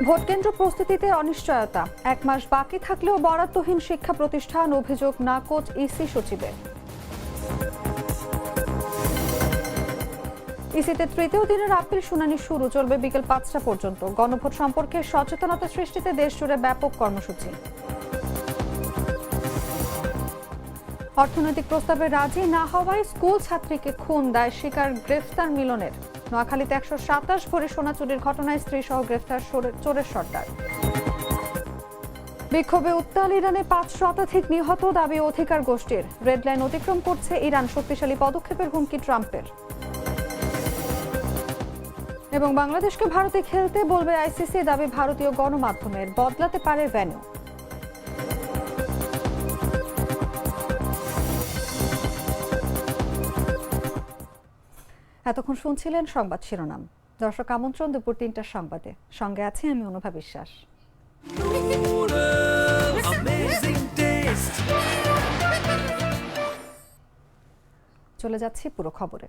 ভোটকেন্দ্র প্রস্তুতিতে অনিশ্চয়তা, 1 মাস বাকি থাকলেও বরাদ্দহীন শিক্ষা প্রতিষ্ঠান, অভিযোগ নাকচ ইসি সচিবের। ইসিতে তৃতীয় দিনের আপিল শুনানি শুরু, চলবে বিকেল 5টা পর্যন্ত। গণভোট সম্পর্কে সচেতনতা সৃষ্টিতে দেশজুড়ে ব্যাপক কর্মসূচি। অর্থনৈতিক প্রস্তাবে রাজি না হওয়ায় স্কুল ছাত্রীকে খুন, দায় স্বীকার গ্রেফতার মিলনের। নোয়াখালীতে 127 ভরি সোনা চুরির ঘটনায় স্ত্রী সহ গ্রেফতার চোরের সর্দার। বিক্ষোভে উত্তাল ইরানে 5 শতাধিক নিহত, দাবি অধিকার গোষ্ঠীর। রেড লাইন অতিক্রম করছে ইরান, শক্তিশালী পদক্ষেপের হুমকি ট্রাম্পের। এবং বাংলাদেশকে ভারতে খেলতে বলবে আইসিসি, দাবি ভারতীয় গণমাধ্যমের। বদলাতে পারে ভেন্যু। এতক্ষণ শুনছিলেন সংবাদ শিরোনাম। দর্শক, আমন্ত্রণ দুপুর 3টার সংবাদে। সঙ্গে আছি আমি অনুভা বিশ্বাস। চলে যাচ্ছি পুরো খবরে।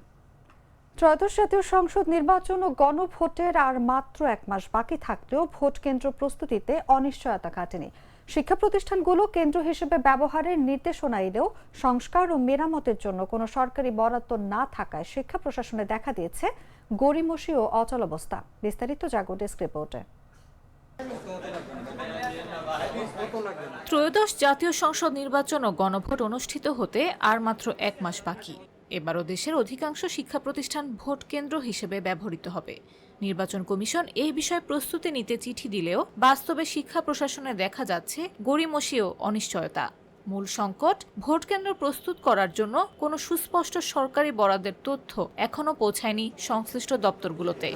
ত্রয়োদশ জাতীয় সংসদ নির্বাচন ও গণভোটের আর মাত্র 1 মাস বাকি থাকলেও ভোট কেন্দ্র প্রস্তুতিতে অনিশ্চয়তা কাটেনি। শিক্ষা প্রতিষ্ঠানগুলো কেন্দ্র হিসেবে ব্যবহারের নির্দেশনা এলেও সংস্কার ও মেরামতের জন্য কোনো সরকারি বরাদ্দ না থাকায় শিক্ষা প্রশাসনে দেখা দিয়েছে গড়িমসি ও অচলাবস্থা। বিস্তারিত জাগো ডেস্ক রিপোর্টে। ত্রয়োদশ জাতীয় সংসদ নির্বাচন ও গণভোট অনুষ্ঠিত হতে আর মাত্র 1 মাস বাকি। এবারও দেশের অধিকাংশ শিক্ষা প্রতিষ্ঠান ভোট কেন্দ্র হিসেবে ব্যবহৃত হবে। নির্বাচন কমিশন এই বিষয়ে প্রস্তুতি নিতে চিঠি দিলেও বাস্তবে শিক্ষা প্রশাসনে দেখা যাচ্ছে গড়িমসি ও অনিশ্চয়তা। মূল সংকট, ভোট কেন্দ্র প্রস্তুত করার জন্য কোনো সুস্পষ্ট সরকারি বরাদ্দের তথ্য এখনো পৌঁছায়নি সংশ্লিষ্ট দপ্তরগুলোতে।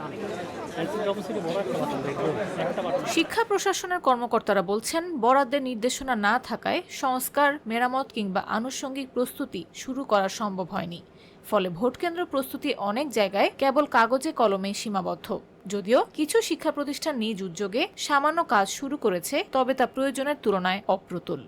শিক্ষা প্রশাসনের কর্মকর্তারা বলছেন, বরাদ্দের নির্দেশনা না থাকায় সংস্কার, মেরামত কিংবা আনুষঙ্গিক প্রস্তুতি শুরু করা সম্ভব হয়নি। ফলে ভোটকেন্দ্র প্রস্তুতি অনেক জায়গায় কেবল কাগজে কলমে সীমাবদ্ধ। যদিও কিছু শিক্ষা প্রতিষ্ঠান নিজ উদ্যোগে সামান্য কাজ শুরু করেছে, তবে তা প্রয়োজনের তুলনায় অপ্রতুল।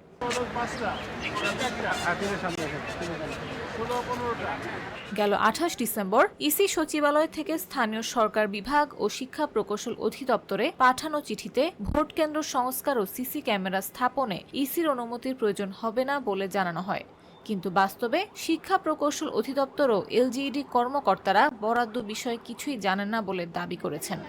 গেল 28 ডিসেম্বর ইসি সচিবালয় থেকে স্থানীয় সরকার বিভাগ ও শিক্ষা প্রকৌশল অধিদপ্তরে পাঠানো চিঠিতে ভোট কেন্দ্র সংস্কার ও সিসি ক্যামেরা স্থাপনে ইসির অনুমতির প্রয়োজন হবে না বলে জানানো হয়। কিন্তু বাস্তবে শিক্ষা প্রকৌশল অধিদপ্তর ও এলজিইডি কর্মকর্তারা বরাদ্দ বিষয়ে কিছুই জানেন না বলে দাবি করেছেন।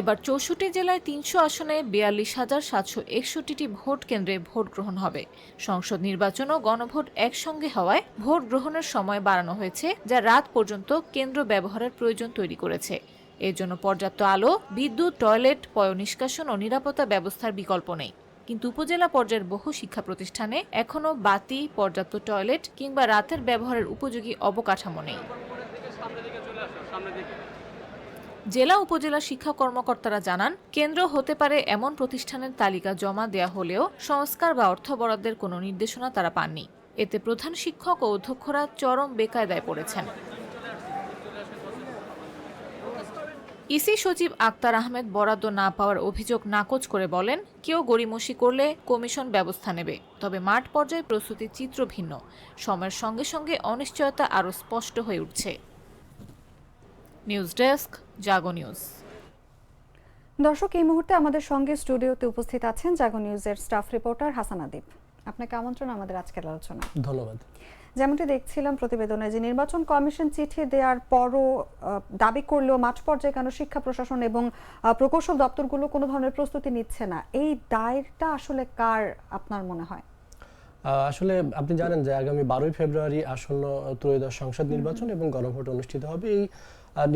এবার 64 জেলায় 300 আসনে 42,761টি ভোট কেন্দ্রে ভোট গ্রহণ হবে। সংসদ নির্বাচন ও গণভোট একসঙ্গে হওয়ায় ভোট গ্রহণের সময় বাড়ানো হয়েছে, যা রাত পর্যন্ত কেন্দ্র ব্যবহারের প্রয়োজন তৈরি করেছে। এর জন্য পর্যাপ্ত আলো, বিদ্যুৎ, টয়লেট, পয়ঃনিষ্কাশন ও নিরাপত্তা ব্যবস্থার বিকল্প নেই। কিন্তু উপজেলা পর্যায়ের বহু শিক্ষা প্রতিষ্ঠানে এখনও বাতি, পর্যাপ্ত টয়লেট কিংবা রাতের ব্যবহারের উপযোগী অবকাঠামো নেই। জেলা উপজেলা শিক্ষা কর্মকর্তারা জানান, কেন্দ্র হতে পারে এমন প্রতিষ্ঠানের তালিকা জমা দেয়া হলেও সংস্কার বা অর্থ বরাদ্দের কোনো নির্দেশনা তারা পাননি। এতে প্রধান শিক্ষক ও অধ্যক্ষরা চরম বেকায়দায় পড়েছেন। ইসি সচিব আক্তার আহমেদ বরাদ্দ না পাওয়ার অভিযোগ নাকচ করে বলেন, কেউ গড়িমসি করলে কমিশন ব্যবস্থা নেবে। তবে মাঠ পর্যায়ে প্রস্তুতির চিত্র ভিন্ন। সময়ের সঙ্গে সঙ্গে অনিশ্চয়তা আরও স্পষ্ট হয়ে উঠছে। নিউজ ডেস্ক, জাগো নিউজ। দর্শক, এই মুহূর্তে আমাদের সঙ্গে স্টুডিওতে উপস্থিত আছেন জাগো নিউজের স্টাফ রিপোর্টার হাসান আদিব। আপনাকে আমন্ত্রণ আমাদের আজকের আলোচনা। ধন্যবাদ। যেমনটি দেখছিলাম প্রতিবেদনে, যে নির্বাচন কমিশন চিঠি দেওয়ার পরও দাবি করলেও মাঠ পর্যায়ে কেন শিক্ষা প্রশাসন এবং প্রকৌশল দপ্তরগুলো কোনো ধরনের প্রস্তুতি নিচ্ছে না, এই দায়টা আসলে কার আপনার মনে হয়? আসলে আপনি জানেন যে আগামী 12ই ফেব্রুয়ারি আসন্ন ত্রয়োদশ সংসদ নির্বাচন এবং গণভোট অনুষ্ঠিত হবে। এই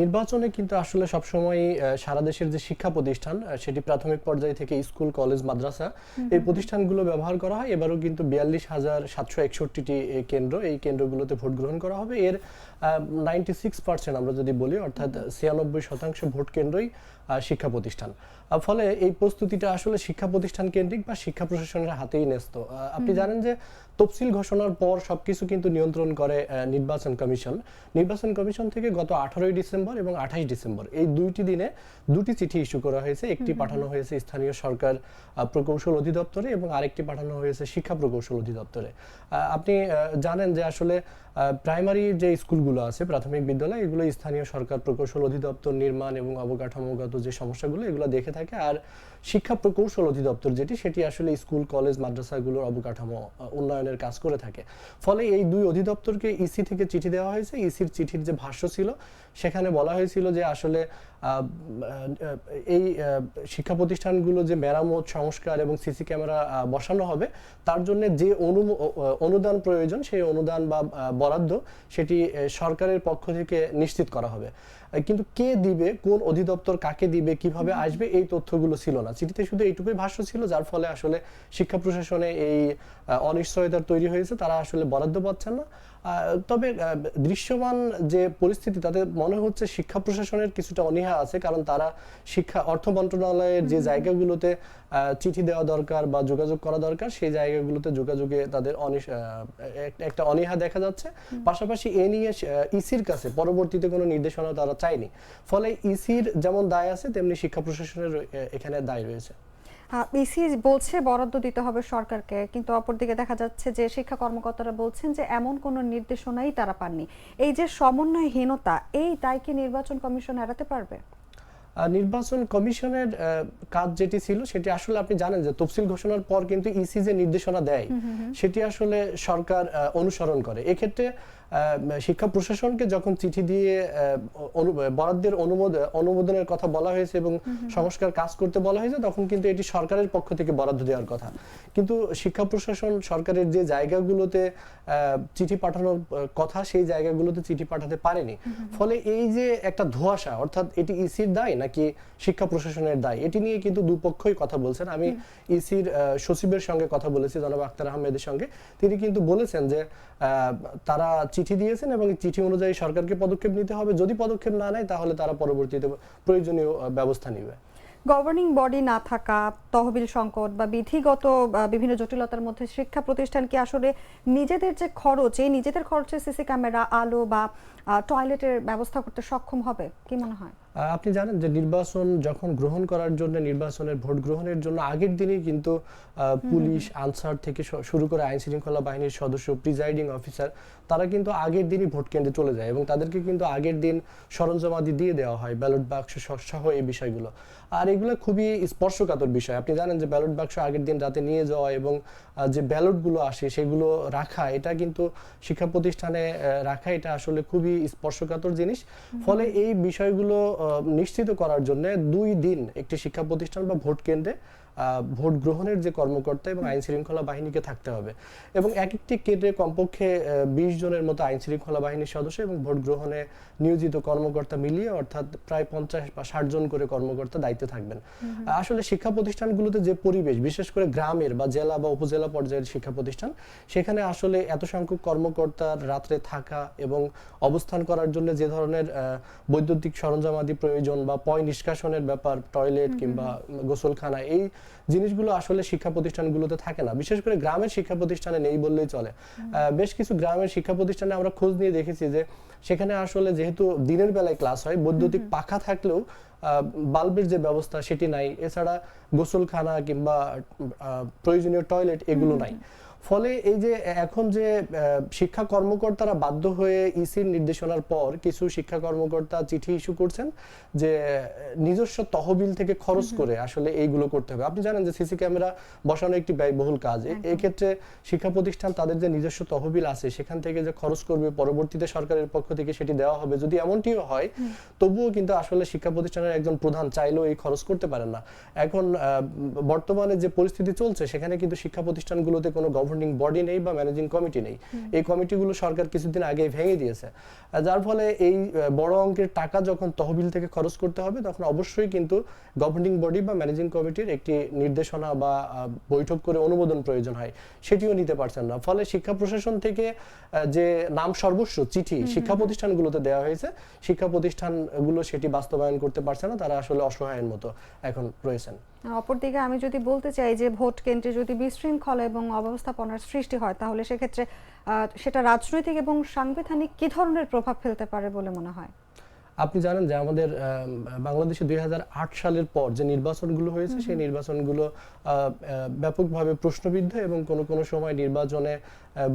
নির্বাচনে কিন্তু আসলে সবসময় সারা দেশের যে শিক্ষা প্রতিষ্ঠান, সেটি প্রাথমিক পর্যায় থেকে স্কুল, কলেজ, মাদ্রাসা, এই প্রতিষ্ঠানগুলো ব্যবহার করা হয়। এবারও কিন্তু 42,761টি কেন্দ্র, এই কেন্দ্রগুলোতে ভোট গ্রহণ করা হবে। এর 96% আমরা যদি বলি, অর্থাৎ 96% ভোট কেন্দ্রই শিক্ষা প্রতিষ্ঠান। ফলে এই প্রস্তুতিটা আসলে শিক্ষা প্রতিষ্ঠান কেন্দ্রিক বা শিক্ষা প্রশাসনের হাতেই ন্যস্ত। আপনি জানেন যে তফসিল ঘোষণার পর সবকিছু কিন্তু নিয়ন্ত্রণ করে নির্বাচন কমিশন। নির্বাচন কমিশন থেকে গত 18 ডিসেম্বর এবং 28 ডিসেম্বর এই দুইটি দিনে দুটি চিঠি ইস্যু করা হয়েছে। একটি পাঠানো হয়েছে স্থানীয় সরকার প্রকৌশল অধিদপ্তরে এবং আরেকটি পাঠানো হয়েছে শিক্ষা প্রকৌশল অধিদপ্তরে। আপনি জানেন যে আসলে প্রাইমারি যে স্কুলগুলো আছে, প্রাথমিক বিদ্যালয়, এগুলো স্থানীয় সরকার প্রকৌশল অধিদপ্তর নির্মাণ এবং অবকাঠামোগত যে সমস্যাগুলো এগুলো দেখে থাকে। আর শিক্ষা প্রকৌশল অধিদপ্তর সেটি আসলে স্কুল কলেজ মাদ্রাসাগুলোর অবকাঠামো উন্নয়নের কাজ করে থাকে। ফলে এই দুই অধিদপ্তরকে ইসি থেকে চিঠি দেওয়া হয়েছে। ইসির চিঠির যে ভাষ্য ছিল সেখানে বলা হয়েছিল যে আসলে এই শিক্ষা প্রতিষ্ঠানগুলো যে মেরামত, সংস্কার এবং সিসি ক্যামেরা বসানো হবে তার জন্য যে অনুদান প্রয়োজন সেই অনুদান বা বরাদ্দ সেটি সরকারের পক্ষ থেকে নিশ্চিত করা হবে। কিন্তু কে দিবে, কোন অধিদপ্তর কাকে দিবে, কিভাবে আসবে, এই তথ্যগুলো ছিল না। চিঠিতে শুধু এইটুকুই ভাষ্য ছিল, যার ফলে আসলে শিক্ষা প্রশাসনে এই অনিশ্চয়তার তৈরি হয়েছে, তারা আসলে বরাদ্দ পাচ্ছেন না। তবে দৃশ্যমান যে পরিস্থিতি তাতে মনে হচ্ছে শিক্ষা প্রশাসনের কিছুটা অনীহা আছে, কারণ তারা অর্থ মন্ত্রণালয়ের যে জায়গাগুলোতে চিঠি দেওয়া দরকার বা যোগাযোগ করা দরকার সেই জায়গাগুলোতে যোগাযোগে তাদের একটা অনীহা দেখা যাচ্ছে। পাশাপাশি এ নিয়ে ইসির কাছে পরবর্তীতে কোনো নির্দেশনা তারা চায়নি। ফলে ইসির যেমন দায় আছে তেমনি শিক্ষা প্রশাসনের এখানে দায় রয়েছে। ইসি বলছে বরাদ্দ দিতে হবে সরকারকে, কিন্তু অপরদিকে দেখা যাচ্ছে যে শিক্ষা কর্মকর্তারা বলছেন যে এমন কোনো নির্দেশনাই তারা পাননি। এই যে সমন্বয়হীনতা, এই দায় কি নির্বাচন কমিশন এড়াতে পারবে? নির্বাচন কমিশনের কাজ যেটি ছিল সেটি আসলে আপনি জানেন যে তফসিল ঘোষণার পর কিন্তু ইসি যে নির্দেশনা দেয় সেটি আসলে সরকার অনুসরণ করে। এক্ষেত্রে শিক্ষা প্রশাসনকে যখন চিঠি দিয়ে বরাদ্দের অনুমোদনের কথা বলা হয়েছে এবং সংস্কার কাজ করতে বলা হয়েছে, তখন কিন্তু এটি সরকারের পক্ষ থেকে বরাদ্দ দেওয়ার কথা। কিন্তু শিক্ষা প্রশাসন সরকারের যে জায়গাগুলোতে চিঠি পাঠানোর কথা সেই জায়গাগুলোতে চিঠি পাঠাতে পারেনি। ফলে এই যে একটা ধোঁয়াশা, অর্থাৎ এটি ইসির দায় নাকি শিক্ষা প্রশাসনের দায়, এটি নিয়ে কিন্তু দুপক্ষই কথা বলছেন। আমি ইসির সচিবের সঙ্গে কথা বলেছি, জনাব আখতার আহমেদের সঙ্গে। তিনি কিন্তু বলেছেন যে তারা চিঠি দিয়েছেন এবং চিঠি অনুযায়ী সরকারকে পদক্ষেপ নিতে হবে। যদি পদক্ষেপ না নেয় তাহলে তারা পরবর্তীতে প্রয়োজনীয় ব্যবস্থা নেবে। গভর্নিং বডি না থাকা, তহবিল সংকট বা বিধিগত বিভিন্ন জটিলতার মধ্যে শিক্ষা প্রতিষ্ঠান কি আসলে নিজেদের যে খরচ, এই নিজেদের খরচে সিসি ক্যামেরা, আলো বা টয়লেটের ব্যবস্থা করতে সক্ষম হবে? কি মনে হয়? আপনি জানেন যে নির্বাচন যখন গ্রহণ করার জন্য, নির্বাচনের ভোট গ্রহণের জন্য আগের দিনই কিন্তু পুলিশ, আনসার থেকে শুরু করে আইন শৃঙ্খলা বাহিনীর সদস্য, প্রিজাইডিং অফিসার, তারা কিন্তু আগের দিনই ভোট কেন্দ্রে চলে যায় এবং তাদেরকে কিন্তু আগের দিন সরঞ্জামাদি দিয়ে দেওয়া হয়, ব্যালট বাক্স সহ এই বিষয়গুলো। আর এগুলো খুবই স্পর্শকাতর বিষয়। আপনি জানেন যে ব্যালট বাক্স আগের দিন রাতে নিয়ে যাওয়া এবং যে ব্যালটগুলো আসে সেগুলো রাখা, এটা কিন্তু শিক্ষা প্রতিষ্ঠানে রাখা, এটা আসলে খুবই স্পর্শকাতর জিনিস। ফলে এই বিষয়গুলো নিশ্চিত করার জন্য 2 দিন একটি শিক্ষা প্রতিষ্ঠান বা ভোট কেন্দ্রে ভোট গ্রহণের যে কর্মকর্তা এবং আইন শৃঙ্খলা বাহিনীকে থাকতে হবে এবং এক একটি কেন্দ্রে কমপক্ষে 20 জনের মতো আইন শৃঙ্খলা বাহিনীর সদস্য এবং ভোট গ্রহণে নিয়োজিত কর্মকর্তা মিলিয়ে অর্থাৎ প্রায় 50 বা 60 জন করে কর্মকর্তা দায়িত্বে থাকবেন। আসলে শিক্ষা প্রতিষ্ঠানগুলোতে যে পরিবেশ, বিশেষ করে গ্রামের বা জেলা বা উপজেলা পর্যায়ের শিক্ষা প্রতিষ্ঠান, সেখানে আসলে এত সংখ্যক কর্মকর্তার রাত্রে থাকা এবং অবস্থান করার জন্য যে ধরনের বৈদ্যুতিক সরঞ্জামাদি প্রয়োজন বা পয় নিষ্কাশনের ব্যাপার, টয়লেট কিংবা গোসলখানা, এই জিনিসগুলো আসলে শিক্ষা প্রতিষ্ঠানগুলোতে থাকে না। বিশেষ করে গ্রামের শিক্ষা প্রতিষ্ঠানে নেই বললেই চলে। বেশ কিছু গ্রামের শিক্ষা প্রতিষ্ঠানে আমরা খোঁজ নিয়ে দেখেছি যে সেখানে আসলে যেহেতু দিনের বেলায় ক্লাস হয়, বৈদ্যুতিক পাখা থাকলেও বাল্বের যে ব্যবস্থা সেটি নাই, এছাড়া গোসলখানা কিংবা প্রয়োজনীয় টয়লেট এগুলো নাই। ফলে এই যে এখন যে শিক্ষা কর্মকর্তারা বাধ্য হয়ে ইসির নির্দেশনার পর কিছু শিক্ষা কর্মকর্তা চিঠি ইস্যু করছেন যে নিজস্ব তহবিল থেকে খরচ করে আসলে এইগুলো করতে হবে। আপনি জানেন যে সিসি ক্যামেরা বসানো একটি ব্যয়বহুল কাজ। এই ক্ষেত্রে শিক্ষা প্রতিষ্ঠান তাদের যে নিজস্ব তহবিল আছে সেখান থেকে যে খরচ করবে, পরবর্তীতে সরকারের পক্ষ থেকে সেটি দেওয়া হবে। যদি এমনটিও হয় তবুও কিন্তু আসলে শিক্ষা প্রতিষ্ঠানের একজন প্রধান চাইলেও এই খরচ করতে পারেন না। এখন বর্তমানে যে পরিস্থিতি চলছে সেখানে কিন্তু শিক্ষা প্রতিষ্ঠানগুলোতে কোনো গভর্নিং বডি নেই বা ম্যানেজিং কমিটি নেই। এই কমিটিগুলো সরকার কিছুদিন আগে ভেঙে দিয়েছে, যার ফলে এই বড় অঙ্কের টাকা যখন তহবিল থেকে খরচ করতে হবে তখন অবশ্যই কিন্তু গভর্নিং বডি বা ম্যানেজিং কমিটির একটি নির্দেশনা বা বৈঠক করে অনুমোদন প্রয়োজন হয়, সেটিও নিতে পারছেন না। ফলে শিক্ষা প্রশাসন থেকে যে নাম সর্বস্ব চিঠি শিক্ষা প্রতিষ্ঠানগুলোতে দেওয়া হয়েছে, শিক্ষা প্রতিষ্ঠানগুলো সেটি বাস্তবায়ন করতে পারছে না, তারা আসলে অসহায়ের মতো এখন রয়েছেন। অপরদিকে আমি যদি বলতে চাই যে ভোট কেন্দ্রে যদি বিশৃঙ্খলা এবং অব্যবস্থাপনার সৃষ্টি হয় তাহলে সেক্ষেত্রে সেটা রাজনৈতিক এবং সাংবিধানিক কি ধরনের প্রভাব ফেলতে পারে বলে মনে হয়? আপনি জানেন যে আমাদের বাংলাদেশে 2008 সালের পর যে নির্বাচনগুলো হয়েছে সেই নির্বাচনগুলো ব্যাপকভাবে প্রশ্নবিদ্ধ এবং কোনো সময় নির্বাচনে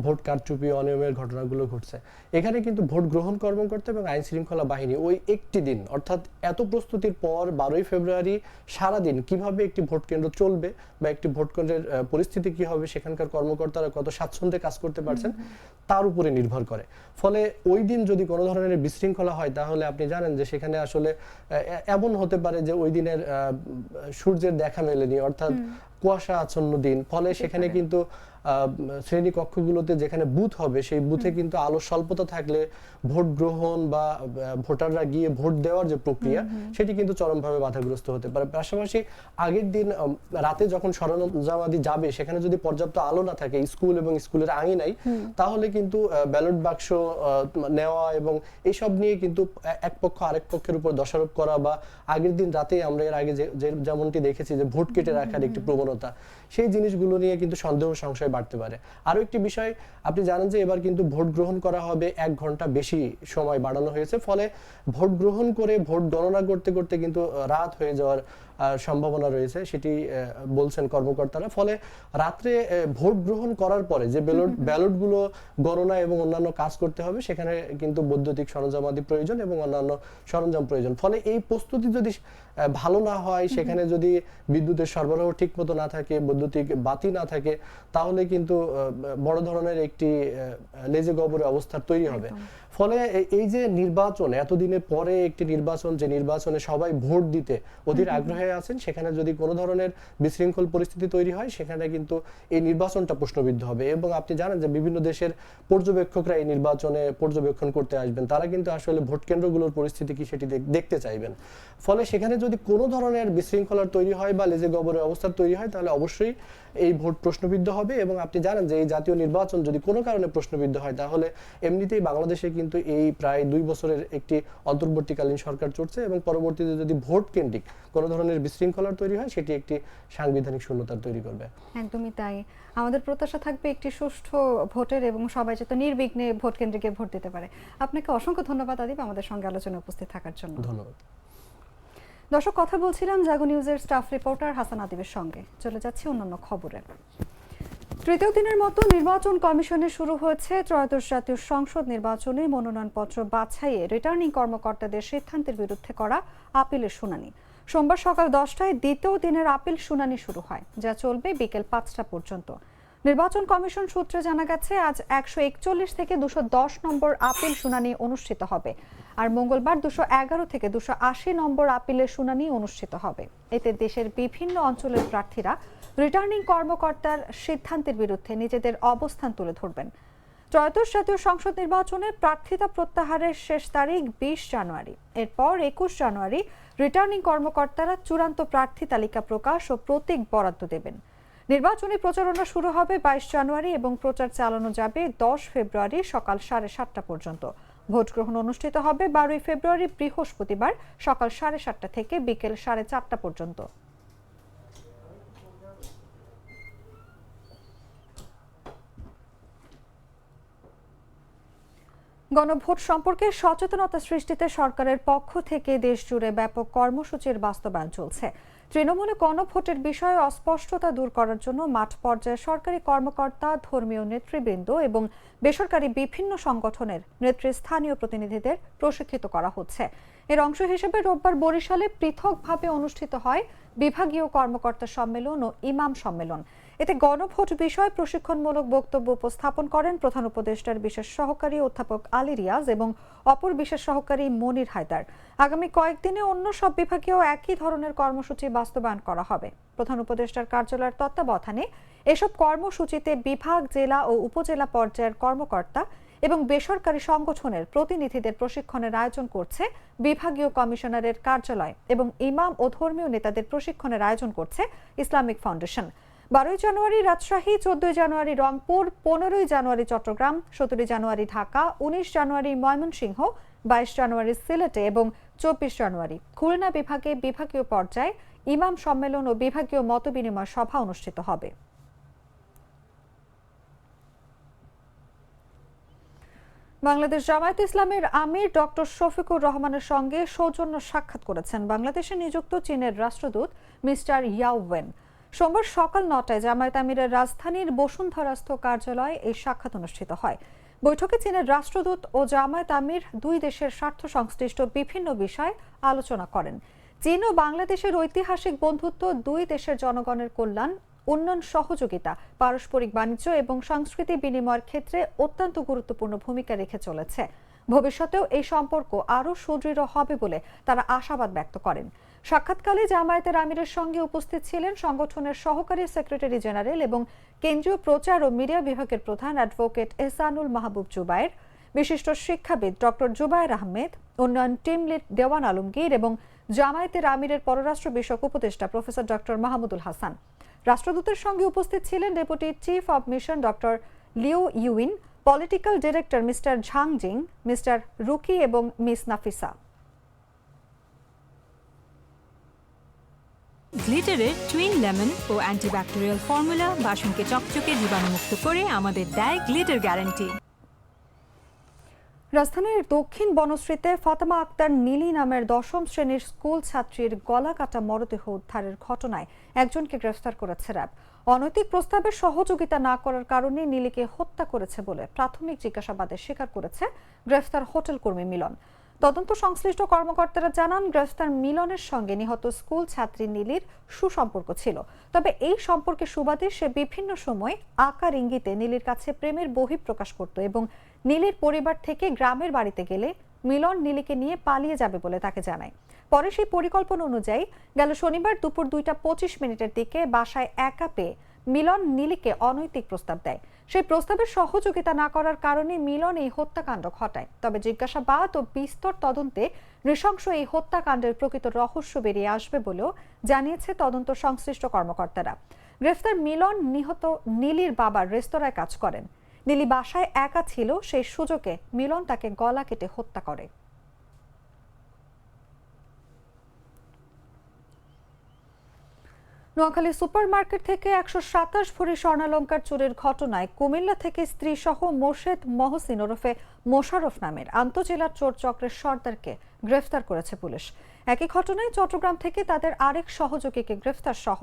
ভোট কারচুপি অনিয়মের ঘটনাগুলো ঘটছে। এখানে কিন্তু ভোট গ্রহণ কর্মকর্তা এবং আইন শৃঙ্খলা বাহিনী ওই একটি দিন অর্থাৎ এত প্রস্তুতির পর 12ই ফেব্রুয়ারি সারাদিন কিভাবে একটি ভোট কেন্দ্র চলবে বা একটি ভোট কেন্দ্রের পরিস্থিতি কি হবে, সেখানকার কর্মকর্তারা কত স্বাচ্ছন্দ্যে কাজ করতে পারছেন তার উপরে নির্ভর করে। ফলে ওই দিন যদি কোনো ধরনের বিশৃঙ্খলা হয় তাহলে আপনি জানেন যে সেখানে আসলে এমন হতে পারে যে ওই দিনের সূর্যের দেখা মেলেনি, অর্থাৎ কুয়াশা আচ্ছন্ন দিন। ফলে সেখানে কিন্তু শ্রেণী কক্ষগুলোতে যেখানে বুথ হবে সেই বুথে কিন্তু আলো স্বল্পতা থাকলে ভোট গ্রহণ বা ভোটাররা গিয়ে ভোট দেওয়ার যে প্রক্রিয়া সেটি কিন্তু চরমভাবে বাধাগ্রস্ত হতে পারে। পাশাপাশি আগের দিন রাতে যখন সরঞ্জামাদি যাবে সেখানে যদি পর্যাপ্ত আলো না থাকে স্কুল এবং স্কুলের আঙিনায়, তাহলে কিন্তু ব্যালট বাক্স নেওয়া এবং এইসব নিয়ে কিন্তু এক পক্ষ আরেক পক্ষের উপর দোষারোপ করা বা আগের দিন রাতে আমরা এর আগে যেমনটি দেখেছি যে ভোট কেটে রাখার একটি প্রবণতা, সেই জিনিসগুলো নিয়ে কিন্তু সন্দেহ সংশয় বাড়তে পারে। আরো একটি বিষয় আপনি জানেন যে এবার কিন্তু ভোট গ্রহণ করা হবে 1 ঘন্টা বেশি সময় বাড়ানো হয়েছে। ফলে ভোট গ্রহণ করে ভোট গণনা করতে করতে কিন্তু রাত হয়ে যাওয়ার সম্ভাবনা রয়েছে, সেটি বলছেন কর্মকর্তারা। ফলে রাত্রে ভোট গ্রহণ করার পরে যে ব্যালটগুলো গণনা এবং অন্যান্য কাজ করতে হবে সেখানে কিন্তু বৈদ্যুতিক সরঞ্জামাদি প্রয়োজন এবং অন্যান্য সরঞ্জাম প্রয়োজন। ফলে এই প্রস্তুতি যদি ভালো না হয়, সেখানে যদি বিদ্যুতের সরবরাহ ঠিক মতো না থাকে, বৈদ্যুতিক বাতি না থাকে, তাহলে কিন্তু বড় ধরনের একটি লেজে গবরে অবস্থা তৈরি হবে। ফলে এই যে নির্বাচন, এতদিনের পরে একটি নির্বাচন, যে নির্বাচনে সবাই ভোট দিতে অধীর আগ্রহে আছেন, সেখানে যদি কোনো ধরনের বিশৃঙ্খল পরিস্থিতি তৈরি হয় সেখানে কিন্তু এই নির্বাচনটা প্রশ্নবিদ্ধ হবে। এবং আপনি জানেন যে বিভিন্ন দেশের পর্যবেক্ষকরা এই নির্বাচনে পর্যবেক্ষণ করতে আসবেন, তারা কিন্তু আসলে ভোট কেন্দ্রগুলোর পরিস্থিতি কি সেটি দেখতে চাইবেন। ফলে সেখানে যদি কোনো ধরনের বিশৃঙ্খলার তৈরি হয় বা লেজে গবরের অবস্থা তৈরি হয় তাহলে অবশ্যই এই ভোট প্রশ্নবিদ্ধ হবে। এবং আপনি জানেন যে এই জাতীয় নির্বাচন যদি কোনো কারণে প্রশ্নবিদ্ধ হয় তাহলে এমনিতেই বাংলাদেশে কিন্তু এই প্রায় 2 বছরের একটি অন্তর্বর্তীকালীন সরকার চলছে এবং পরবর্তীতে যদি ভোট কেন্দ্রিক কোনো ধরনের বিশৃঙ্খলার তৈরি হয় সেটি একটি সাংবিধানিক শূন্যতার তৈরি করবে। একদমই তাই। আমাদের প্রত্যাশা থাকবে একটি সুষ্ঠু ভোটের এবং সবাই যাতে নির্বিঘ্নে ভোট কেন্দ্রে গিয়ে ভোট দিতে পারে। আপনাকে অসংখ্য ধন্যবাদ আদিব আমাদের সঙ্গে আলোচনায় উপস্থিত থাকার জন্য। ধন্যবাদ। দর্শক, কথা বলছিলাম জাগো নিউজের স্টাফ রিপোর্টার হাসান আদিবের সঙ্গে। চলে যাচ্ছে অন্যান্য খবরে। তৃতীয় দিনের মতো নির্বাচন কমিশনে শুরু হয়েছে ত্রয়োদশ জাতীয় সংসদ নির্বাচনে মনোনয়নপত্র বাছাইয়ে রিটার্নিং কর্মকর্তাদের সিদ্ধান্তের বিরুদ্ধে করা আপিলের শুনানি। সোমবার সকাল 10টায় দ্বিতীয় দিনের আপিল শুনানি শুরু হয়, যা চলবে বিকেল 5টা পর্যন্ত। নির্বাচন কমিশন সূত্রে জানা গেছে আজ 141 থেকে 210 নম্বর আপিল শুনানি অনুষ্ঠিত হবে, আর মঙ্গলবার 211 থেকে 280 নম্বর আপিলের শুনানি অনুষ্ঠিত হবে। এতে দেশের বিভিন্ন অঞ্চলের প্রার্থীরা রিটার্নিং কর্মকর্তার সিদ্ধান্তের বিরুদ্ধে নিজেদের অবস্থান তুলে ধরবেন। ত্রয়োদশ জাতীয় সংসদ নির্বাচনে প্রার্থিতা প্রত্যাহারের শেষ তারিখ 20 জানুয়ারি। এরপর 21 জানুয়ারি রিটার্নিং কর্মকর্তারা চূড়ান্ত প্রার্থী তালিকা প্রকাশ ও প্রতীক বরাদ্দ দেবেন। নির্বাচনী প্রচারণা শুরু হবে 22 জানুয়ারি এবং প্রচার চালানো যাবে 10 ফেব্রুয়ারি সকাল 7:30 পর্যন্ত। ভোট গ্রহণ অনুষ্ঠিত হবে 12 ফেব্রুয়ারি বৃহস্পতিবার সকাল 7:30 থেকে বিকেল 4:30 পর্যন্ত। গণভোট সম্পর্কে সচেতনতা সৃষ্টিতে সরকারের পক্ষ থেকে দেশজুড়ে ব্যাপক কর্মসূচির বাস্তবায়ন চলছে। তৃণমূলে গণভোটের বিষয়ে অস্পষ্টতা দূর করার জন্য মাঠ পর্যায়ে সরকারি কর্মকর্তা, ধর্মীয় নেতৃবৃন্দ এবং বেসরকারি বিভিন্ন সংগঠনের নেতৃস্থানীয় প্রতিনিধিদের প্রশিক্ষিত করা হচ্ছে। এর অংশ হিসেবে রোববার বরিশালে পৃথকভাবে অনুষ্ঠিত হয় বিভাগীয় কর্মকর্তা সম্মেলন ও ইমাম সম্মেলন। এতে গণভোট বিষয়ে প্রশিক্ষণমূলক বক্তব্য উপস্থাপন করেন প্রধান উপদেষ্টার বিশেষ সহকারী অধ্যাপক আলী রিয়াজ এবং অপর বিশেষ সহকারী মনির হায়দার। আগামী কয়েকদিনে অন্য সব বিভাগেও একই ধরনের কর্মসূচি বাস্তবায়ন করা হবে। প্রধান উপদেষ্টার কার্যালয়ের তত্ত্বাবধানে এসব কর্মসূচিতে বিভাগ, জেলা ও উপজেলা পর্যায়ের কর্মকর্তা এবং বেসরকারি সংগঠনের প্রতিনিধিদের প্রশিক্ষণের আয়োজন করছে বিভাগীয় কমিশনারের কার্যালয় এবং ইমাম ও ধর্মীয় নেতাদের প্রশিক্ষণের আয়োজন করছে ইসলামিক ফাউন্ডেশন। 12 জানুয়ারি রাজশাহী, 14 জানুয়ারি রংপুর, 15 জানুয়ারি চট্টগ্রাম, 17 জানুয়ারি ঢাকা, 19 জানুয়ারি ময়মনসিংহ, 22 জানুয়ারি সিলেটে এবং 24 জানুয়ারি খুলনা বিভাগে বিভাগীয় পর্যায়ে ইমাম সম্মেলন ও বিভাগীয় মতবিনিময় সভা অনুষ্ঠিত হবে। বাংলাদেশ জামায়াতে ইসলামের আমির ডক্টর শফিকুর রহমানের সঙ্গে সৌজন্য সাক্ষাৎ করেছেন বাংলাদেশে নিযুক্ত চীনের রাষ্ট্রদূত মিস্টার ইয়াও ওয়েন। সোমবার সকাল 9টায় জামায়াত আমিরের রাজধানীর বসুন্ধরাস্থ কার্যালয়ে এই সাক্ষাৎ অনুষ্ঠিত হয়। বৈঠকে চীনের রাষ্ট্রদূত ও জামায়াত আমির দুই দেশের স্বার্থ সংশ্লিষ্ট বিভিন্ন বিষয়ে আলোচনা করেন। চীন ও বাংলাদেশের ঐতিহাসিক বন্ধুত্ব দুই দেশের জনগণের কল্যাণ, উন্নয়ন সহযোগিতা, পারস্পরিক বাণিজ্য এবং সংস্কৃতি বিনিময়ের ক্ষেত্রে অত্যন্ত গুরুত্বপূর্ণ ভূমিকা রেখে চলেছে। ভবিষ্যতেও এই সম্পর্ক আরও সুদৃঢ় হবে বলে তারা আশাবাদ ব্যক্ত করেন। সাক্ষাৎকালে জামায়াতের আমিরের সঙ্গে উপস্থিত ছিলেন সংগঠনের সহকারী সেক্রেটারি জেনারেল এবং কেন্দ্রীয় প্রচার ও মিডিয়া বিভাগের প্রধান অ্যাডভোকেট এহসানুল মাহবুব জুবায়ের, বিশিষ্ট শিক্ষাবিদ ডক্টর জুবায়ের আহমেদ, উন্নয়ন টিম লিড দেওয়ান আলমগীর এবং জামায়াতের আমিরের পররাষ্ট্র বিষয়ক উপদেষ্টা প্রফেসর ডক্টর মাহমুদুল হাসান। রাষ্ট্রদূতের সঙ্গে উপস্থিত ছিলেন deputy chief of mission doctor Liu Yuyin, political director mister Zhang Jing, mister Ruki এবং মিস নাফিসা। গ্লিটারের টুইন লেমন ও অ্যান্টিব্যাকটেরিয়াল ফর্মুলা বাসনকে চকচকে জীবাণুমুক্ত করে আমাদের দেয় গ্লিটার গ্যারান্টি। রাজধানীর দক্ষিণ বনশ্রীতে ফাতেমা আক্তার নীলি নামের 10ম শ্রেণীর স্কুল ছাত্রীর গলা কাটা মরদেহ উদ্ধারের ঘটনায় একজনকে গ্রেফতার করেছে র্যাব। অনৈতিক প্রস্তাবে সহযোগিতা না করার কারণে নীলিকে হত্যা করেছে বলে প্রাথমিক জিজ্ঞাসাবাদে স্বীকার করেছে গ্রেফতার হোটেল কর্মী মিলন। তদন্ত সংশ্লিষ্ট কর্মকর্তারা জানান, গ্রেফতার মিলনের সঙ্গে নিহত স্কুল ছাত্রী নীলির সুসম্পর্ক ছিল। তবে এই সম্পর্কে সুবাদে সে বিভিন্ন সময় আকার ইঙ্গিতে নীলির কাছে প্রেমের বহিঃপ্রকাশ করত এবং নীলির পরিবার থেকে গ্রামের বাড়িতে গেলে মিলন নীলিকে নিয়ে পালিয়ে যাবে বলে তাকে জানায়। পরে সেই পরিকল্পনা অনুযায়ী গেল শনিবার দুপুর 2:25 দিকে বাসায় একা পেয়ে মিলন নীলিকে অনৈতিক প্রস্তাব দেয়। সেই প্রস্তাবের সহযোগিতা না করার কারণে মিলন এই হত্যাকাণ্ড ঘটায়। তবে জিজ্ঞাসাবাদ ও বিস্তর তদন্তে নৃশংস এই হত্যাকাণ্ডের প্রকৃত রহস্য বেরিয়ে আসবে বলেও জানিয়েছে তদন্ত সংশ্লিষ্ট কর্মকর্তারা। গ্রেফতার মিলন নিহত নীলির বাবার রেস্তোরাঁয় কাজ করেন। নীলি বাসায় একা ছিল, সেই সুযোগে মিলন তাকে গলা কেটে হত্যা করে। নোয়াখালী সুপারমার্কেট থেকে 127 ভরি স্বর্ণালংকার চুরির ঘটনায় কুমিল্লা থেকে স্ত্রী সহ মোর্শেদ মহসিন ওরফে মোশাররফ নামের আন্তজেলা চোর চক্রের সর্দারকে গ্রেফতার করেছে পুলিশ। একই ঘটনায় চট্টগ্রাম থেকে তাদের আরেক সহযোগীকে গ্রেফতার সহ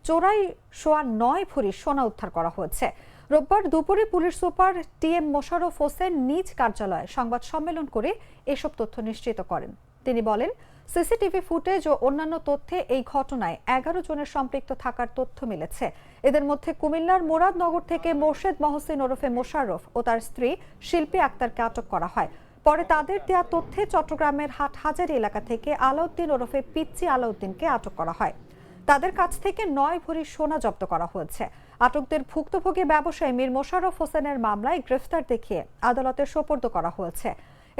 চোরাই 9.25 ভরি সোনা উদ্ধার করা হয়েছে। রোববার দুপুরে police super TM Mosharraf Hossain নিজ কার্যালয়ে সংবাদ সম্মেলন করে এসব তথ্য নিশ্চিত করেন। তিনি বলেন, সিসিটিভি ফুটেজ ও অন্যান্য তথ্যে এই ঘটনায় 11 জনের সম্পৃক্ত থাকার তথ্য মিলেছে। এদের মধ্যে কুমিল্লার মুরাদনগর থেকে মোর্শেদ মহসিন ওরফে মোশাররফ ও তার স্ত্রী শিল্পী আক্তারকে আটক করা হয়। পরে তাদের দেওয়া তথ্যে চট্টগ্রামের হাটহাজারী এলাকা থেকে আলাউদ্দিন ওরফে পিচ্চি আলাউদ্দিনকে আটক করা হয়। তাদের কাছ থেকে 9 ভরি সোনা জব্দ করা হয়েছে। আটকদের ভুক্তভোগী ব্যবসায়ী মীর মোশাররফ হোসেনের মামলায় গ্রেফতার দেখিয়ে আদালতে সোপর্দ করা হয়েছে।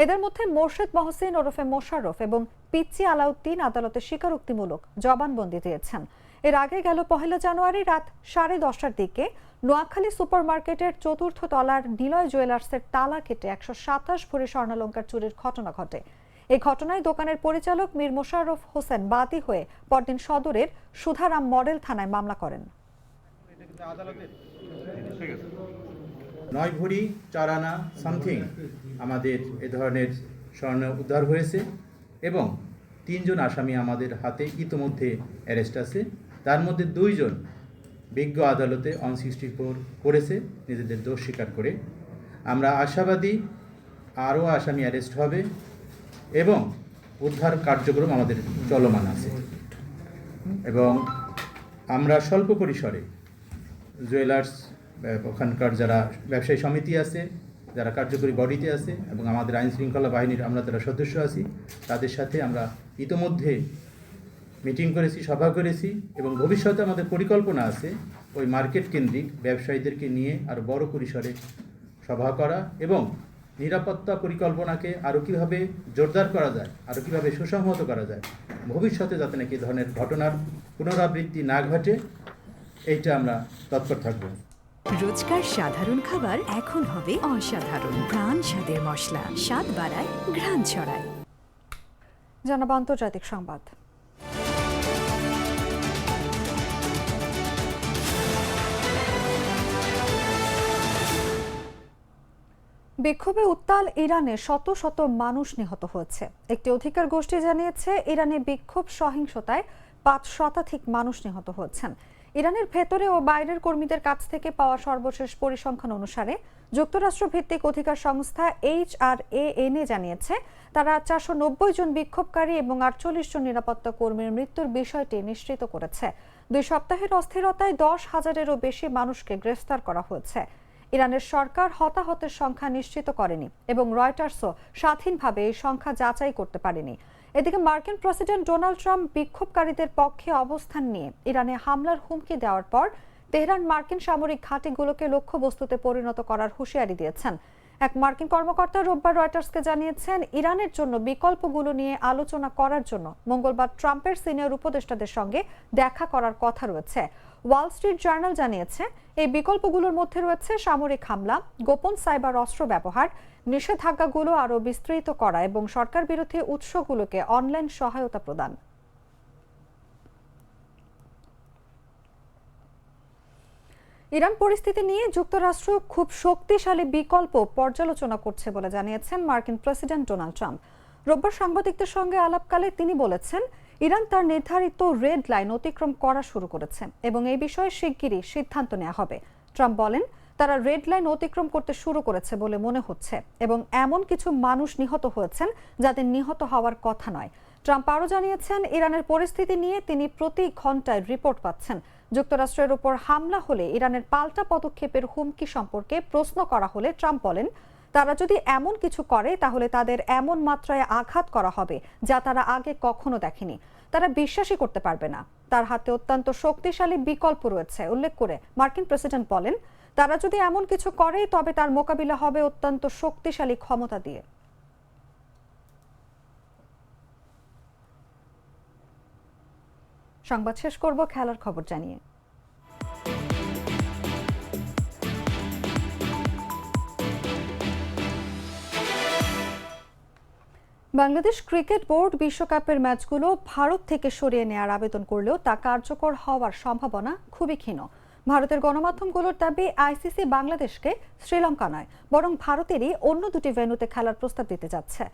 এদের মধ্যে মোর্শেদ মহসিন ওরফে মোশাররফ এবং পিচ্চি আলাউদ্দিন আদালতে স্বীকারোক্তিমূলক জবানবন্দি দিয়েছেন। এর আগে গেল 1 জানুয়ারি রাত 10:30টার দিকে নোয়াখালী সুপারমার্কেটের 4র্থ তলার নিলয় জুয়েলার্সের তালা কেটে 127 ভরি স্বর্ণালংকার চুরির ঘটনা ঘটে। এই ঘটনায় দোকানের পরিচালক মীর মোশাররফ হোসেন বাদী হয়ে পরদিন সদরের সুধারাম মডেল থানায় মামলা করেন। 9 ভরি 4 আনা সামথিং আমাদের এ ধরনের স্বর্ণ উদ্ধার হয়েছে এবং 3 জন আসামি আমাদের হাতে ইতোমধ্যে অ্যারেস্ট আছে। তার মধ্যে 2 জন বিজ্ঞ আদালতে অন 64 করেছে নিজেদের দোষ স্বীকার করে। আমরা আশাবাদী আরও আসামি অ্যারেস্ট হবে এবং উদ্ধার কার্যক্রম আমাদের চলমান আছে এবং আমরা স্বল্প পরিসরে জুয়েলার্স ওখানকার যারা ব্যবসায়ী সমিতি আছে, যারা কার্যকরী বডিতে আছে এবং আমাদের আইন শৃঙ্খলা বাহিনীর আমরা যারা সদস্য আছি, তাদের সাথে আমরা ইতোমধ্যে মিটিং করেছি, সভা করেছি এবং ভবিষ্যতে আমাদের পরিকল্পনা আছে ওই মার্কেট কেন্দ্রিক ব্যবসায়ীদেরকে নিয়ে আরও বড় পরিসরে সভা করা এবং নিরাপত্তা পরিকল্পনাকে আরও কীভাবে জোরদার করা যায়, আরও কীভাবে সুসংহত করা যায়, ভবিষ্যতে যাতে নাকি ধরনের ঘটনার পুনরাবৃত্তি না ঘটে, এইটা আমরা তৎপর থাকব। রোজকার সাধারণ খাবার এখন হবে অসাধারণ। প্রাণ স্বাদের মশলা, স্বাদ বাড়ায়, ঘ্রাণ ছড়ায়। জানাবো আন্তর্জাতিক সংবাদ। বিক্ষোভে উত্তাল ইরানে শত শত মানুষ নিহত হয়েছে। একটি অধিকার গোষ্ঠী জানিয়েছে ইরানে বিক্ষোভ সহিংসতায় ৫ শতাধিক মানুষ নিহত হয়েছেন। ইরানের ভেতরে ও বাইরের কর্মীদের কাছ থেকে পাওয়া সর্বশেষ পরিসংখ্যান অনুসারে যুক্তরাষ্ট্র ভিত্তিক অধিকার সংস্থা HRAN জানিয়েছে তারা ৪৯০ জন বিক্ষোভকারী এবং ৪৮ জন নিরাপত্তা কর্মীর মৃত্যুর বিষয়টি নিশ্চিত করেছে। ২ সপ্তাহের অস্থিরতায় ১০,০০০-এরও বেশি মানুষকে গ্রেফতার করা হয়েছে। ইরানের সরকার হতাহতের সংখ্যা নিশ্চিত করেনি এবং রয়টার্সও স্বাধীনভাবে এই সংখ্যা যাচাই করতে পারেনি। এদিকে মার্কিন প্রেসিডেন্ট ডোনাল্ড ট্রাম্প বিক্ষোভকারীদের পক্ষে অবস্থান নিয়ে ইরানে হামলার হুমকি দেওয়ার পর তেহরান মার্কিন সামরিক ঘাঁটিগুলোকে লক্ষ্যবস্তুতে পরিণত করার হুঁশিয়ারি দিয়েছেন। এক মার্কিন কর্মকর্তা রোববার রয়টার্সকে জানিয়েছেন ইরানের জন্য বিকল্পগুলো নিয়ে আলোচনা করার জন্য মঙ্গলবার ট্রাম্পের সিনিয়র উপদেষ্টাদের সঙ্গে দেখা করার কথা রয়েছে। ওয়াল স্ট্রিট জার্নাল জানিয়েছে এই বিকল্পগুলোর মধ্যে রয়েছে সামরিক হামলা, গোপন সাইবার অস্ত্র ব্যবহার, নিষেধাজ্ঞাগুলো আরও বিস্তৃত করা এবং সরকার বিরোধী উৎসগুলোকে অনলাইন সহায়তা প্রদান। ইরান পরিস্থিতি নিয়ে যুক্তরাষ্ট্র খুব শক্তিশালী বিকল্প পর্যালোচনা করছে বলে জানিয়েছেন মার্কিন প্রেসিডেন্ট ডোনাল্ড ট্রাম্প। রোববার সাংবাদিকদের সঙ্গে আলাপকালে তিনি বলেছেন ইরান তার নির্ধারিত রেড লাইন অতিক্রম করা শুরু করেছে এবং এই বিষয়ে শিগগিরই সিদ্ধান্ত নেওয়া হবে। ট্রাম্প বলেন তারা রেড লাইন অতিক্রম করতে শুরু করেছে বলে মনে হচ্ছে এবং এমন কিছু মানুষ নিহত হয়েছেন যাদের নিহত হওয়ার কথা নয়। ট্রাম্প আরও জানিয়েছেন ইরানের পরিস্থিতি নিয়ে তিনি প্রতি ঘন্টায় রিপোর্ট পাচ্ছেন। যুক্তরাষ্ট্রের উপর হামলা হলে ইরানের পাল্টা পদক্ষেপের হুমকি সম্পর্কে প্রশ্ন করা হলে ট্রাম্প বলেন তারা যদি এমন কিছু করে তাহলে তাদের এমন মাত্রায় আঘাত করা হবে যা তারা আগে কখনো দেখেনি। তারা বিশ্বাসই করতে পারবে না। তার হাতে অত্যন্ত শক্তিশালী বিকল্প রয়েছে উল্লেখ করে মার্কিন প্রেসিডেন্ট বলেন তারা যদি এমন কিছু করে তবে তার মোকাবিলা হবে অত্যন্ত শক্তিশালী ক্ষমতা দিয়ে। সংবাদ শেষ করব খেলার খবর জানিয়ে। বাংলাদেশ ক্রিকেট বোর্ড বিশ্বকাপের ম্যাচগুলো ভারত থেকে সরিয়ে নেওয়ার আবেদন করলেও তা কার্যকর হওয়ার সম্ভাবনা খুবই ক্ষীণ। ভারতের গণমাধ্যমগুলোর দাবি আইসিসি বাংলাদেশকে শ্রীলঙ্কা নয় বরং ভারতেরই অন্য দুটি ভেন্যুতে খেলার প্রস্তাব দিতে যাচ্ছে।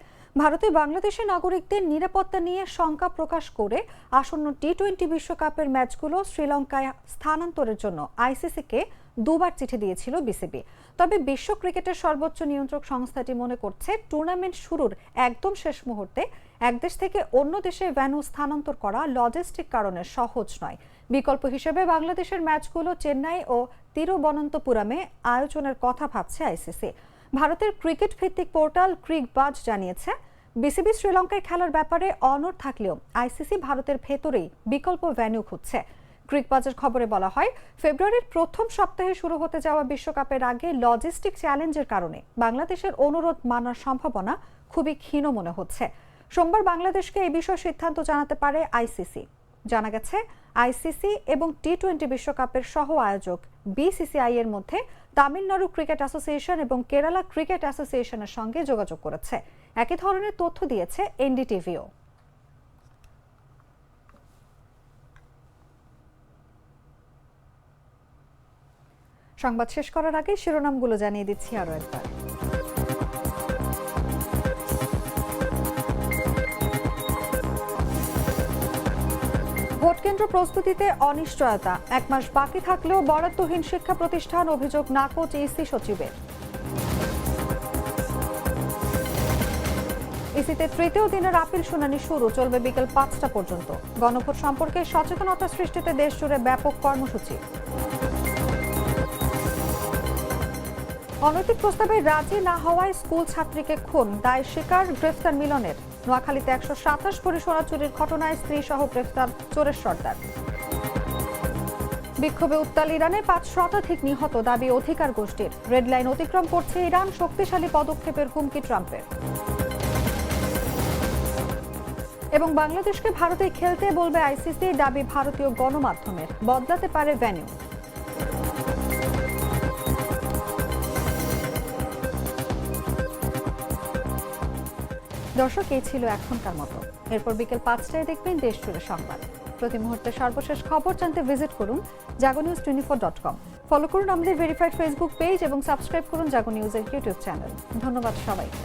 ভারতে বাংলাদেশের নাগরিকদের নিরাপত্তা নিয়ে শঙ্কা প্রকাশ করে আসন্ন টি-20 বিশ্বকাপের ম্যাচগুলো শ্রীলঙ্কায় স্থানান্তরের জন্য আইসিসিকে 2বার চিঠি দিয়েছিল বিসিবি। তবে বিশ্ব ক্রিকেটের সর্বোচ্চ নিয়ন্ত্রক সংস্থাটি মনে করছে টুর্নামেন্ট শুরুর একদম শেষ মুহূর্তে এক দেশ থেকে অন্য দেশে ভেন্যু স্থানান্তর করা লজিস্টিক কারণে সহজ নয়। বিকল্প হিসেবে বাংলাদেশের ম্যাচগুলো চেন্নাই ও তিরুবনন্তপুরমে আয়োজনের কথা ভাবছে আইসিসি। ভারতের ক্রিকেট ভিত্তিক পোর্টাল ক্রিকবাজ জানিয়েছে বিসিবি শ্রীলঙ্কায় খেলার ব্যাপারে অনড় থাকলেও আইসিসি ভারতের ভেতরেই বিকল্প ভেন্যু খুঁজছে। ক্রিকবাজের খবরে বলা হয় ফেব্রুয়ারির প্রথম সপ্তাহে শুরু হতে যাওয়া বিশ্বকাপের আগে লজিস্টিক চ্যালেঞ্জের কারণে বাংলাদেশের অনুরোধ মানার সম্ভাবনা খুবই ক্ষীণ মনে হচ্ছে। সোমবার বাংলাদেশকে এই বিষয়ে সিদ্ধান্ত জানাতে পারে আইসিসি। জানা গেছে আইসিসি এবং টি-20 বিশ্বকাপের সহ আয়োজক বিসিসিআই এর মধ্যে তামিলনাড়ু ক্রিকেট অ্যাসোসিয়েশন এবং কেরালা ক্রিকেট অ্যাসোসিয়েশনের সঙ্গে যোগাযোগ করেছে। একই ধরনের তথ্য দিয়েছে এনডিটিভিও। সংবাদ শেষ করার আগে শিরোনামগুলো জানিয়ে দিচ্ছি আরো একবার। ভোটকেন্দ্র প্রস্তুতিতে অনিশ্চয়তা, 1 মাস বাকি থাকলেও বরাদ্দহীন শিক্ষা প্রতিষ্ঠান, অভিযোগ নাকচ ইসি সচিবের। ইসিতে তৃতীয় দিনের আপিল শুনানি শুরু, চলবে বিকেল 5টা পর্যন্ত। গণভোট সম্পর্কে সচেতনতা সৃষ্টিতে দেশ জুড়ে ব্যাপক কর্মসূচি। অনৈতিক প্রস্তাবে রাজি না হওয়ায় স্কুল ছাত্রীকে খুন, দায় স্বীকার গ্রেফতার মিলনের। নোয়াখালীতে 127 ভরি সোনা চুরির ঘটনায় স্ত্রী সহ গ্রেফতার চোরের সর্দার। বিক্ষোভে উত্তাল ইরানে 5 শতাধিক নিহত, দাবি অধিকার গোষ্ঠীর। রেড লাইন অতিক্রম করছে ইরান, শক্তিশালী পদক্ষেপের হুমকি ট্রাম্পের। এবং বাংলাদেশকে ভারতে খেলতে বলবে আইসিসি, দাবি ভারতীয় গণমাধ্যমের। বদলাতে পারে ভেন্যু। দর্শক, এই ছিল এখনকার মতো। এরপর বিকেল 5টায় দেখবেন দেশ জুড়ে সংবাদ। প্রতি মুহূর্তে সর্বশেষ খবর জানতে ভিজিট করুন jagonews24.com। ফলো করুন আমাদের ভেরিফাইড ফেসবুক পেজ এবং সাবস্ক্রাইব করুন জাগো নিউজের ইউটিউব চ্যানেল। ধন্যবাদ সবাইকে।